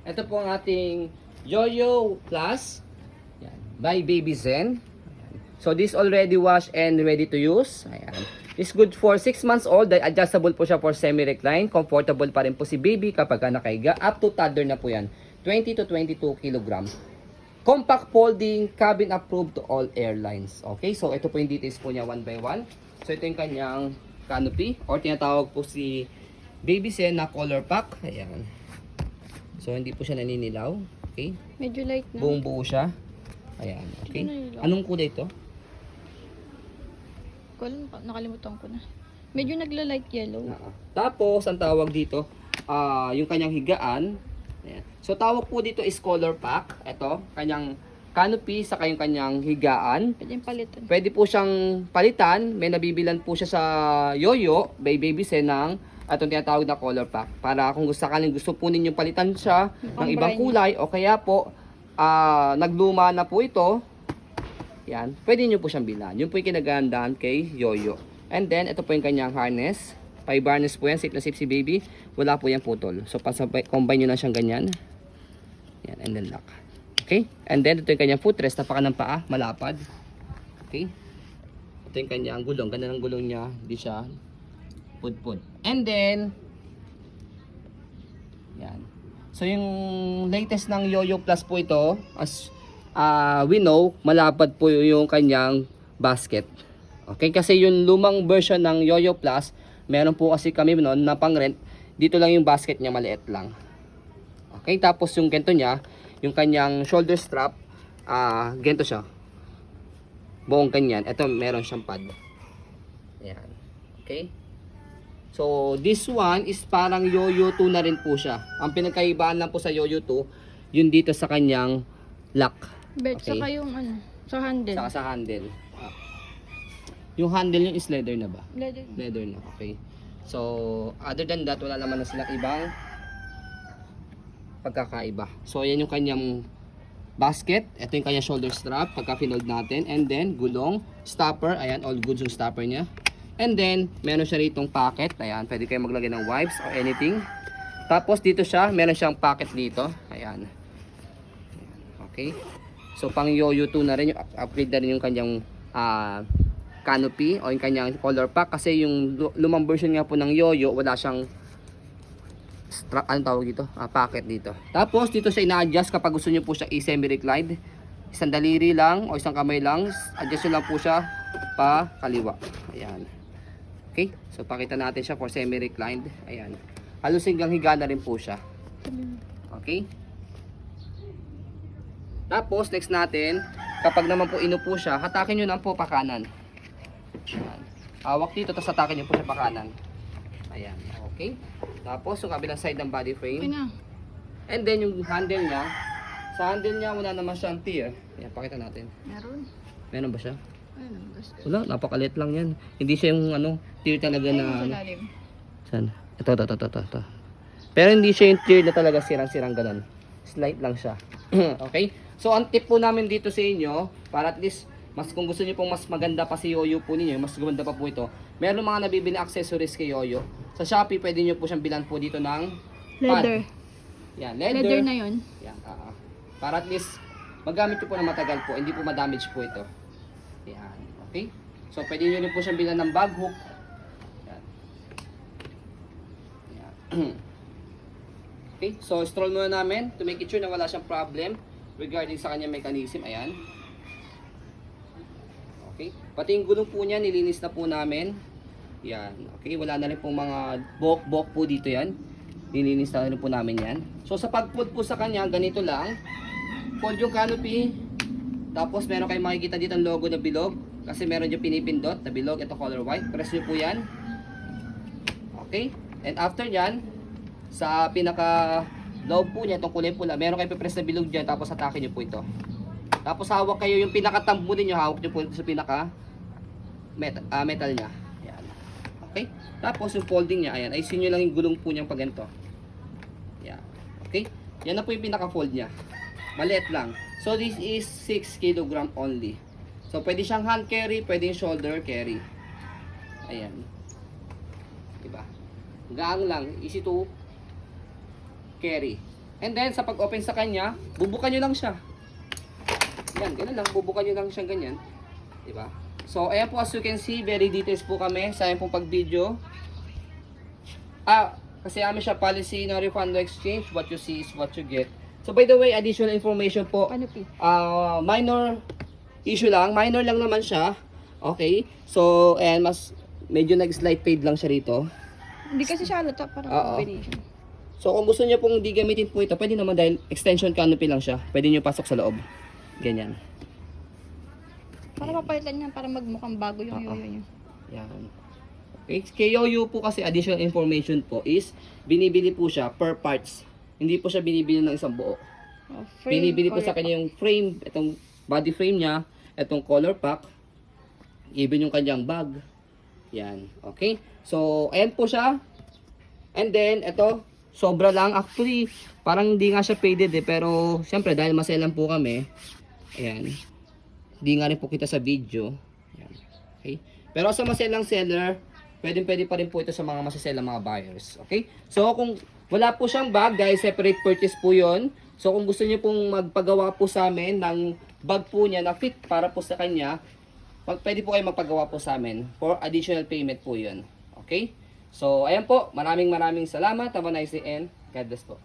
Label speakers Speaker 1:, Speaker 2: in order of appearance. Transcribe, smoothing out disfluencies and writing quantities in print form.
Speaker 1: Ito po ang ating Yoyo Plus. Yan. By Baby Zen. So this already washed and ready to use. Ayan. It's good for 6 months old. Adjustable po siya for semi-recline. Comfortable pa rin po si baby kapag nakahiga. Up to toddler na po yan. 20 to 22 kilograms. Compact folding, cabin approved to all airlines. Okay, so ito po yung details po niya one by one. So ito yung kanyang canopy or tinatawag po si Baby Zen na color pack. Ayan. So hindi po siya naninilaw. Okay.
Speaker 2: Medyo light na.
Speaker 1: Buong buo siya. Ayan. Okay. Anong kulay ito?
Speaker 2: Nakalimutan ko na. Medyo nagla-light yellow.
Speaker 1: Tapos ang tawag dito, yung kanyang higaan. Ayan. So tawag po dito is color pack. Ito, kanyang canopy sa yung kanyang higaan.
Speaker 2: Pwede yung palitan.
Speaker 1: Pwede po siyang palitan. May nabibilan po siya sa Yoyo by Baby Zen ng atong tinatawag na color pack. Para kung gusto po ninyo palitan siya ng ibang kulay o kaya po nagluma na po ito. Yan, pwede nyo po siyang bilan. Yun po yung kinagandaan kay Yoyo. And then, ito po yung kanyang harness. 5 harness po yan, safe na safe si baby. Wala po yung putol. So, combine nyo na siyang ganyan. Yan, and then lock. Okay? And then, ito yung kanyang footrest. Napaka ng paa, malapad. Okay? Ito yung kanyang gulong. Ganda ng gulong niya. Hindi siya pud-pud. And then, yan. So, yung latest ng Yoyo Plus po ito, as we know, malapad po yung kanyang basket. Okay? Kasi yung lumang version ng Yoyo Plus, meron po kasi kami noon na pang-rent. Dito lang yung basket niya, maliit lang. Okay? Tapos yung ganito niya, yung kanyang shoulder strap, ganito siya. Buong ganyan. Ito, meron siyang pad. Ayan. Okay? So, this one is parang Yoyo 2 na rin po siya. Ang pinagkaibaan lang po sa Yoyo 2, yun dito sa kanyang lock.
Speaker 2: Bet,
Speaker 1: Okay.
Speaker 2: saka yung sa handle.
Speaker 1: Saka sa handle. Yung handle yung is leather na ba?
Speaker 2: Leather.
Speaker 1: Leather na, okay. So, other than that, wala naman na silang ibang pagkakaiba. So, ayan yung kanyang basket. Ito yung kanyang shoulder strap, pagka-finold natin. And then, gulong, stopper. Ayan, all goods yung stopper niya. And then, meron siya ritong pocket. Ayan, pwede kayo maglagay ng wipes or anything. Tapos, dito siya, meron siyang pocket dito. Ayan. Okay. So, pang Yoyo 2 na rin, yung upgrade na rin yung kanyang canopy o yung kanyang color pack kasi yung lumang version nga po ng Yoyo wala siyang anong tawag dito? Pocket dito. Tapos dito siya ina-adjust kapag gusto niyo po siya i-semi-reclined. Isang daliri lang o isang kamay lang, adjust lang po siya pa kaliwa. Ayan. Okay? So pakita natin siya for semi-reclined. Ayan. Halos hanggang higa na rin po siya. Okay? Tapos next natin, kapag naman po inupo siya, hatakin niyo na po pa kanan. Ayan. Hawak dito, tapos atakin nyo po siya pa kanan. Ayan, okay. Tapos yung kabilang side ng body frame. And then yung handle niya, sa handle niya wala naman siyang tear. Ayan, pakita natin.
Speaker 2: Meron.
Speaker 1: Meron ba siya?
Speaker 2: Ayun, basta.
Speaker 1: Wala, napakalit lang yan. Hindi siya yung tear talaga na Saan? Ito. Pero hindi siya yung tear na talaga sirang-sirang ganun. Slight lang siya. Okay? So ang tip po namin dito sa inyo, para at least kung gusto niyo pong mas maganda pa si Yoyo po ninyo, mas gumanda pa po ito. Meron mga nabibili accessories kay Yoyo. Sa Shopee, pwede niyo po siyang bilan po dito ng
Speaker 2: Leather.
Speaker 1: pad. Yan, leather.
Speaker 2: Leather na yun.
Speaker 1: Yan, para at least magamit niyo po na matagal po, hindi po ma-damage po ito. Yan, okay? So pwede niyo rin po siyang bilan ng bag hook. Yan. Yan. Okay, so stroll muna namin to make it sure na wala siyang problem regarding sa kanyang mechanism. Ayan. Okay. Pati yung gulong po niya, nilinis na po namin. Yan. Okay. Wala na rin pong mga bok po dito yan. Nilinis na rin po namin yan. So, sa pag-fold po sa kanya, ganito lang. Fold yung canopy. Tapos, meron kayong makikita dito ang logo na bilog. Kasi meron yung pinipindot na bilog. Ito color white. Press nyo po yan. Okay. And after yan, sa pinaka-loob po niya, itong kulay pula, meron kayong pipress na bilog dyan. Tapos, atakin nyo po ito. Tapos hawak kayo yung pinaka-tambo niyo, hawak niyo po sa pinaka metal niya. Ayan. Okay? Tapos yung folding niya, ayan, ayusin niyo lang yung gulong po niyang pag ganito. Ayan. Okay? Yan na po yung pinaka-fold niya. Maliit lang. So this is 6 kg only. So pwede siyang hand carry, pwede yung shoulder carry. Ayan. Diba? Gaang lang, easy to carry. And then, sa pag-open sa kanya, bubukan nyo lang siya. Yan, ganun lang. Bubukan nyo lang siya ganyan. Diba? So, ayan po, as you can see, very details po kami sa ayan pong pag-video. Kasi amin siya policy no refund no exchange. What you see is what you get. So, by the way, additional information po.
Speaker 2: Ano pi?
Speaker 1: Minor issue lang. Minor lang naman siya. Okay? So, and medyo nag-slide fade lang siya rito.
Speaker 2: Hindi kasi siya halata para
Speaker 1: Oo.
Speaker 2: combination.
Speaker 1: So, kung gusto niyo pong di gamitin po ito, pwede naman dahil extension canopy lang siya. Pwede niyo pasok sa loob. Ganyan.
Speaker 2: Para mapalitan niya, para magmukhang bago yung
Speaker 1: Oo.
Speaker 2: yoyo niya.
Speaker 1: Yan. Okay. Kay Yoyo po kasi additional information po is binibili po siya per parts. Hindi po siya binibili ng isang buo.
Speaker 2: Oh,
Speaker 1: Binibili po sa
Speaker 2: color
Speaker 1: kanya yung frame, itong body frame niya, itong color pack, even yung kanyang bag. Yan. Okay? So, ayan po siya. And then, ito, sobra lang. Actually, parang hindi nga siya faded eh. Pero, syempre, dahil maselan po kami, ayan, hindi nga rin po kita sa video. Ayan. Okay? Pero sa maselang seller, pwede pa rin po ito sa mga masaselang mga buyers. Okay? So, kung wala po siyang bag, guys, separate purchase po yon. So, kung gusto niyo pong magpagawa po sa amin ng bag po niya na fit para po sa kanya, pwede po kayo magpagawa po sa amin for additional payment po yun. Okay? So, ayan po. Maraming salamat. Have a nice day and God bless po.